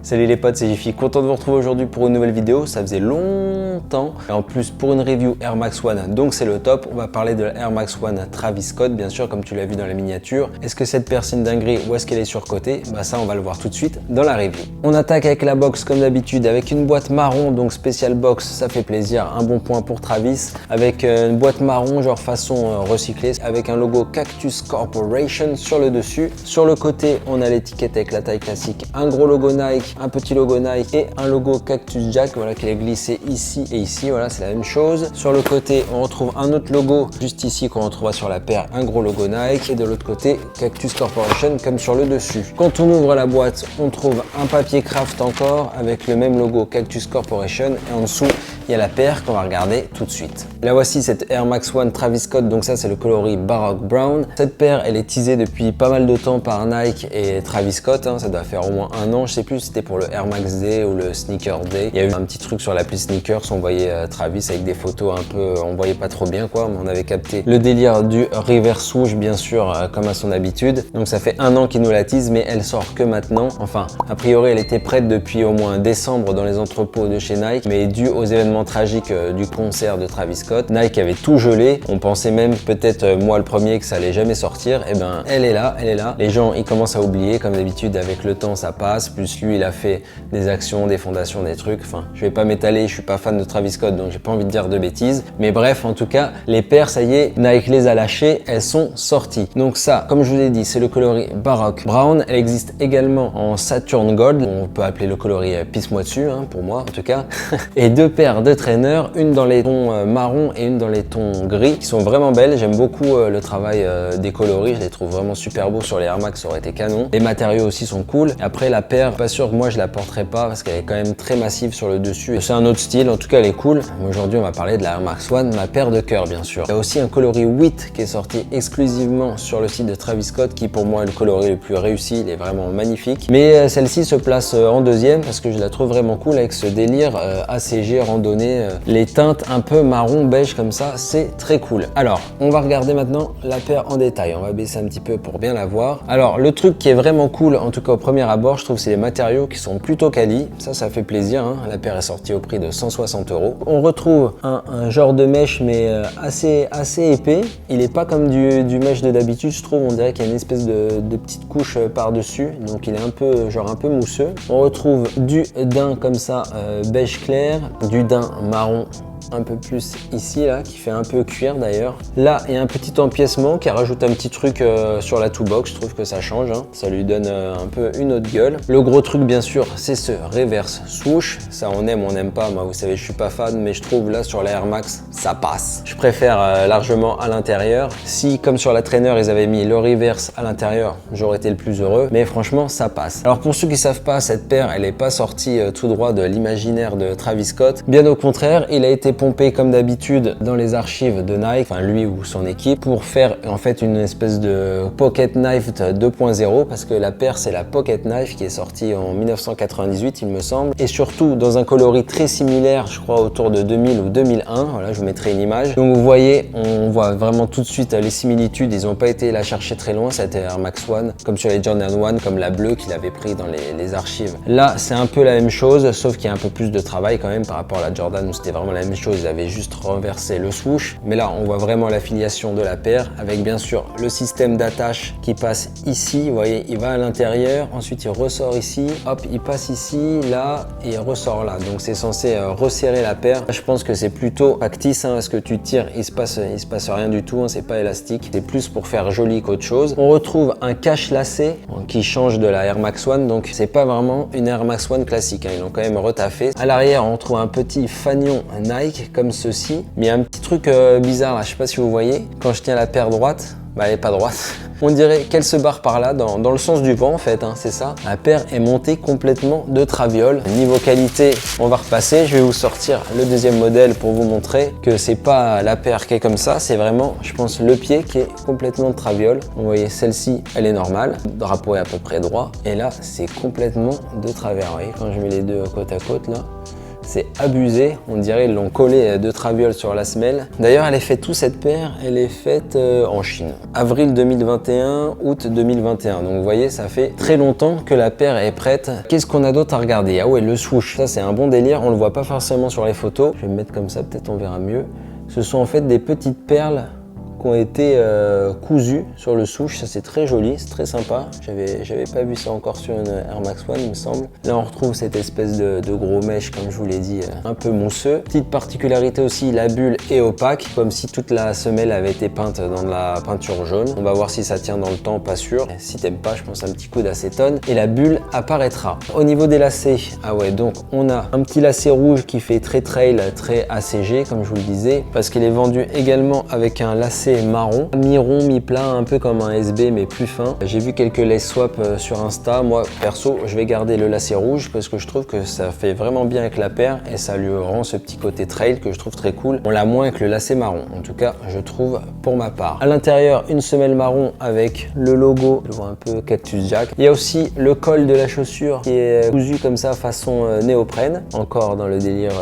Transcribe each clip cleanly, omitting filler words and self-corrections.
Salut les potes, c'est Jiffy, content de vous retrouver aujourd'hui pour une nouvelle vidéo. Ça faisait longtemps et en plus pour une review Air Max One, donc c'est le top. On va parler de la Air Max One Travis Scott, bien sûr, comme tu l'as vu dans la miniature. Est-ce que cette paire c'est une dinguerie ou est-ce qu'elle est surcotée? Bah ça on va le voir tout de suite dans la review. On attaque avec la box comme d'habitude, avec une boîte marron, donc spécial box, ça fait plaisir, un bon point pour Travis. Avec une boîte marron genre façon recyclée, avec un logo Cactus Corporation sur le dessus. Sur le côté on a l'étiquette avec la taille classique, un gros logo Nike, un petit logo Nike et un logo Cactus Jack, voilà, qui est glissé ici et ici, voilà, c'est la même chose. Sur le côté on retrouve un autre logo juste ici qu'on retrouvera sur la paire, un gros logo Nike, et de l'autre côté Cactus Corporation comme sur le dessus. Quand on ouvre la boîte on trouve un papier craft encore avec le même logo Cactus Corporation, et en dessous il y a la paire qu'on va regarder tout de suite. Là voici cette Air Max One Travis Scott, donc ça c'est le coloris Baroque Brown. Cette paire elle est teasée depuis pas mal de temps par Nike et Travis Scott, hein, ça doit faire au moins un an, je sais plus si c'était pour le Air Max Day ou le Sneaker Day. Il y a eu un petit truc sur l'appli Sneakers, on voyait Travis avec des photos un peu, on voyait pas trop bien quoi, mais on avait capté le délire du reverse swoosh bien sûr, comme à son habitude. Donc ça fait un an qu'il nous la tease, mais elle sort que maintenant. Enfin, a priori elle était prête depuis au moins décembre dans les entrepôts de chez Nike, mais dû aux événements tragiques du concert de Travis Scott, Nike avait tout gelé. On pensait même peut-être moi le premier que ça allait jamais sortir. Et ben elle est là, elle est là. Les gens ils commencent à oublier, comme d'habitude avec le temps ça passe. Plus lui il a fait des actions, des fondations, des trucs. Enfin, je vais pas m'étaler, je suis pas fan de Travis Scott donc j'ai pas envie de dire de bêtises. Mais bref, en tout cas, les paires ça y est, Nike les a lâchées, elles sont sorties. Donc ça, comme je vous l'ai dit, c'est le coloris Baroque Brown. Elle existe également en Saturn Gold. On peut appeler le coloris pisse-moi dessus, hein, pour moi en tout cas. Et deux paires de traîneurs, une dans les tons marron et une dans les tons gris, qui sont vraiment belles. J'aime beaucoup le travail des coloris, je les trouve vraiment super beaux. Sur les Air Max ça aurait été canon. Les matériaux aussi sont cool. Et après la paire, pas sûr que moi je la porterai pas parce qu'elle est quand même très massive sur le dessus. C'est un autre style, en tout cas elle est cool. Aujourd'hui on va parler de la Air Max One, ma paire de cœur bien sûr. Il y a aussi un coloris 8 qui est sorti exclusivement sur le site de Travis Scott, qui pour moi est le coloris le plus réussi, il est vraiment magnifique. Mais celle-ci se place en deuxième parce que je la trouve vraiment cool avec ce délire ACG randonnée, les teintes un peu marron beige comme ça, c'est très cool. Alors on va regarder maintenant la paire en détail, on va baisser un petit peu pour bien la voir. Alors le truc qui est vraiment cool, en tout cas au premier abord, je trouve, c'est les matériaux qui sont plutôt quali. Ça fait plaisir, hein. La paire est sortie au prix de 160 €. On retrouve un genre de mèche mais assez épais. Il est pas comme du mèche de d'habitude, je trouve. On dirait qu'il y a une espèce de petite couche par dessus, donc il est un peu genre un peu mousseux. On retrouve du daim comme ça, beige clair, du daim marron un peu plus ici là, qui fait un peu cuir d'ailleurs. Là il y a un petit empiècement qui rajoute un petit truc sur la toolbox, je trouve que ça change, hein. Ça lui donne un peu une autre gueule. Le gros truc bien sûr c'est ce reverse swoosh, ça on aime, on n'aime pas, moi vous savez je suis pas fan, mais je trouve là sur la Air Max ça passe. Je préfère largement à l'intérieur. Si comme sur la trainer ils avaient mis le reverse à l'intérieur, j'aurais été le plus heureux, mais franchement ça passe. Alors pour ceux qui savent pas, cette paire elle est pas sortie tout droit de l'imaginaire de Travis Scott, bien au contraire, il a été pompé comme d'habitude dans les archives de Nike, enfin lui ou son équipe, pour faire en fait une espèce de pocket knife 2.0, parce que la paire c'est la pocket knife qui est sortie en 1998 il me semble, et surtout dans un coloris très similaire, je crois autour de 2000 ou 2001, voilà, je vous mettrai une image. Donc vous voyez, on voit vraiment tout de suite les similitudes, ils n'ont pas été la chercher très loin, cette Air Max One, comme sur les Jordan 1, comme la bleue qu'il avait pris dans les archives. Là c'est un peu la même chose, sauf qu'il y a un peu plus de travail quand même par rapport à la Jordan où c'était vraiment la même chose. Ils avaient juste renversé le swoosh, mais là on voit vraiment l'affiliation de la paire avec bien sûr le système d'attache qui passe ici, vous voyez, il va à l'intérieur, ensuite il ressort ici, hop, il passe ici, là et il ressort là, donc c'est censé resserrer la paire. Je pense que c'est plutôt factice, hein, parce que tu tires, il se passe rien du tout, hein, c'est pas élastique, c'est plus pour faire joli qu'autre chose. On retrouve un cache lacet qui change de la Air Max One, donc c'est pas vraiment une Air Max One classique, hein, ils l'ont quand même retaffé. À l'arrière on trouve un petit fanion Nike comme ceci, mais il y a un petit truc bizarre là, je sais pas si vous voyez, quand je tiens la paire droite, bah elle est pas droite. On dirait qu'elle se barre par là, dans le sens du vent en fait, hein, c'est ça. La paire est montée complètement de traviole. Niveau qualité, on va repasser. Je vais vous sortir le deuxième modèle pour vous montrer que c'est pas la paire qui est comme ça, c'est vraiment, je pense, le pied qui est complètement de traviole. Vous voyez, celle-ci, elle est normale, le drapeau est à peu près droit, et là, c'est complètement de travers. Vous voyez, quand je mets les deux côte à côte là, c'est abusé. On dirait ils l'ont collé de traviole sur la semelle. D'ailleurs, elle est faite où cette paire? Elle est faite en Chine. Avril 2021, août 2021. Donc vous voyez, ça fait très longtemps que la paire est prête. Qu'est-ce qu'on a d'autre à regarder? Ah ouais, le swoosh. Ça, c'est un bon délire. On le voit pas forcément sur les photos. Je vais me mettre comme ça, peut-être on verra mieux. Ce sont en fait des petites perles qui ont été cousues sur le souche. Ça, c'est très joli, c'est très sympa. J'avais pas vu ça encore sur une Air Max One, il me semble. Là, on retrouve cette espèce de gros mèche, comme je vous l'ai dit, un peu mousseux. Petite particularité aussi, la bulle est opaque, comme si toute la semelle avait été peinte dans de la peinture jaune. On va voir si ça tient dans le temps, pas sûr. Si t'aimes pas, je pense un petit coup d'acétone. Et la bulle apparaîtra. Au niveau des lacets, ah ouais, donc on a un petit lacet rouge qui fait très trail, très ACG, comme je vous le disais, parce qu'il est vendu également avec un lacet marron, mi-rond, mi-plat, un peu comme un SB mais plus fin. J'ai vu quelques lace swap sur Insta. Moi perso, je vais garder le lacet rouge parce que je trouve que ça fait vraiment bien avec la paire et ça lui rend ce petit côté trail que je trouve très cool. On l'a moins avec le lacet marron, en tout cas je trouve pour ma part. À l'intérieur, une semelle marron avec le logo, je vois un peu Cactus Jack. Il y a aussi le col de la chaussure qui est cousu comme ça façon néoprène, encore dans le délire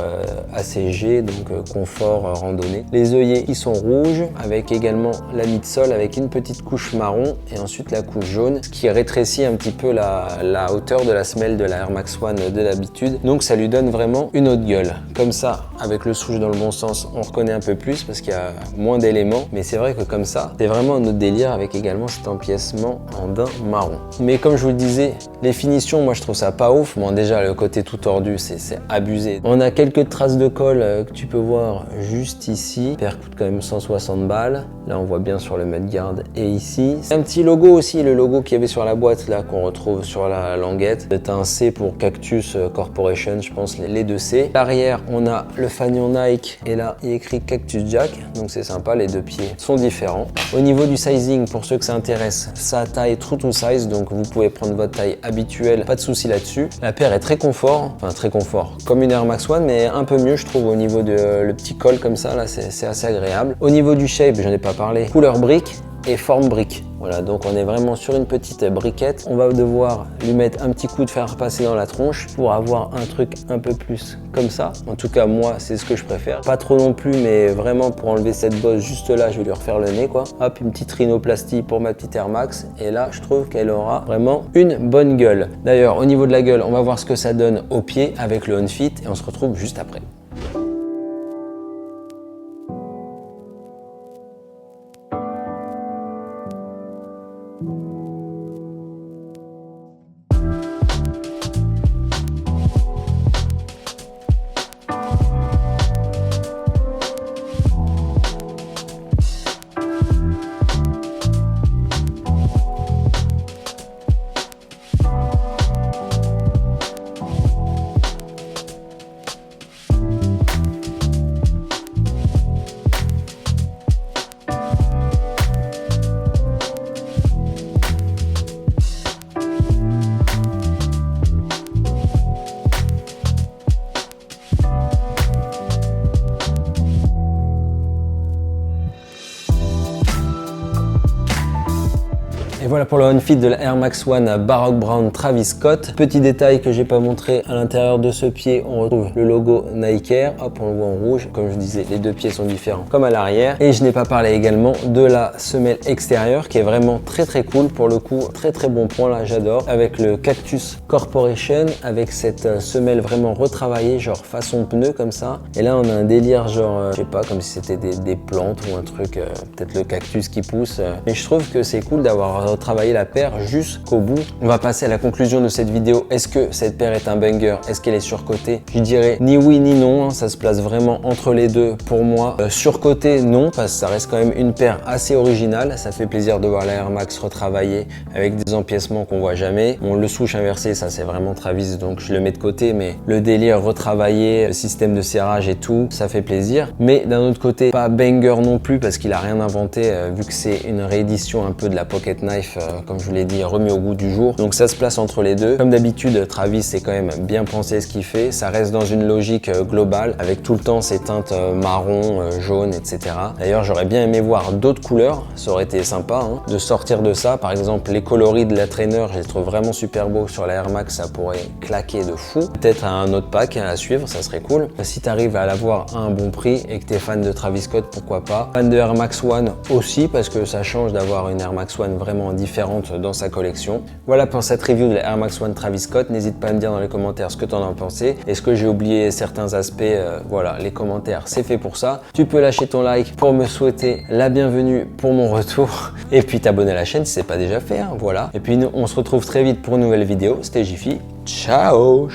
ACG, donc confort randonnée. Les œillets qui sont rouges avec également la midsole avec une petite couche marron et ensuite la couche jaune, ce qui rétrécit un petit peu la hauteur de la semelle de la Air Max One de d'habitude. Donc ça lui donne vraiment une autre gueule. Comme ça, avec le souche dans le bon sens, on reconnaît un peu plus parce qu'il y a moins d'éléments. Mais c'est vrai que comme ça, c'est vraiment un autre délire avec également cet empiècement en daim marron. Mais comme je vous le disais, les finitions, moi je trouve ça pas ouf. Bon, déjà le côté tout tordu, c'est abusé. On a quelques traces de colle que tu peux voir juste ici. La paire coûte quand même 160 balles. Là, on voit bien sur le mudguard et ici. Un petit logo aussi, le logo qu'il y avait sur la boîte là qu'on retrouve sur la languette. C'est un C pour Cactus Corporation, je pense les deux C. L'arrière, on a le fanion Nike et là, il est écrit Cactus Jack. Donc c'est sympa, les deux pieds sont différents. Au niveau du sizing, pour ceux que ça intéresse, sa taille true to size, donc vous pouvez prendre votre taille habituelle, pas de souci là-dessus. La paire est très confort, enfin très confort, comme une Air Max One, mais un peu mieux je trouve au niveau de le petit col comme ça, là c'est assez agréable. Au niveau du shape, j'en ai pas parlé, couleur brique et forme brique. Voilà, donc on est vraiment sur une petite briquette. On va devoir lui mettre un petit coup de fer passé dans la tronche pour avoir un truc un peu plus comme ça. En tout cas, moi, c'est ce que je préfère. Pas trop non plus, mais vraiment pour enlever cette bosse juste là, je vais lui refaire le nez, quoi. Hop, une petite rhinoplastie pour ma petite Air Max. Et là, je trouve qu'elle aura vraiment une bonne gueule. D'ailleurs, au niveau de la gueule, on va voir ce que ça donne au pied avec le On-Fit et on se retrouve juste après. Et voilà pour le On-Fit de la Air Max One Baroque Brown Travis Scott. Petit détail que j'ai pas montré, à l'intérieur de ce pied, on retrouve le logo Nike Air. Hop, on le voit en rouge. Comme je vous disais, les deux pieds sont différents comme à l'arrière. Et je n'ai pas parlé également de la semelle extérieure qui est vraiment très cool. Pour le coup, très bon point là, j'adore. Avec le Cactus Corporation, avec cette semelle vraiment retravaillée, genre façon pneu comme ça. Et là, on a un délire genre, je sais pas, comme si c'était des plantes ou un truc, peut-être le cactus qui pousse. Mais je trouve que c'est cool d'avoir retravaillé la paire jusqu'au bout. On va passer à la conclusion de cette vidéo. Est-ce que cette paire est un banger? Est-ce qu'elle est surcotée? Je dirais ni oui ni non, ça se place vraiment entre les deux pour moi. Surcotée, non, parce que ça reste quand même une paire assez originale. Ça fait plaisir de voir la Air Max retravaillée avec des empiècements qu'on voit jamais. Bon, le souche inversé, ça c'est vraiment Travis, donc je le mets de côté, mais le délire retravaillé, le système de serrage et tout, ça fait plaisir. Mais d'un autre côté, pas banger non plus parce qu'il a rien inventé, vu que c'est une réédition un peu de la Pocket Knife, comme je vous l'ai dit, remis au goût du jour. Donc ça se place passe entre les deux. Comme d'habitude, Travis c'est quand même bien pensé ce qu'il fait. Ça reste dans une logique globale avec tout le temps ces teintes marron, jaune, etc. D'ailleurs, j'aurais bien aimé voir d'autres couleurs. Ça aurait été sympa de sortir de ça. Par exemple, les coloris de la trainer, je les trouve vraiment super beaux sur la Air Max. Ça pourrait claquer de fou. Peut-être un autre pack à suivre, ça serait cool. Si tu arrives à l'avoir à un bon prix et que tu es fan de Travis Scott, pourquoi pas. Fan de Air Max One aussi, parce que ça change d'avoir une Air Max One vraiment différente dans sa collection. Voilà pour cette review de la Air Max One Travis Scott. N'hésite pas à me dire dans les commentaires ce que tu en as pensé. Est-ce que j'ai oublié certains aspects? Voilà, les commentaires, c'est fait pour ça. Tu peux lâcher ton like pour me souhaiter la bienvenue pour mon retour. Et puis t'abonner à la chaîne si c'est pas déjà fait. Voilà. Et puis nous, on se retrouve très vite pour une nouvelle vidéo. C'était Jiffy. Ciao!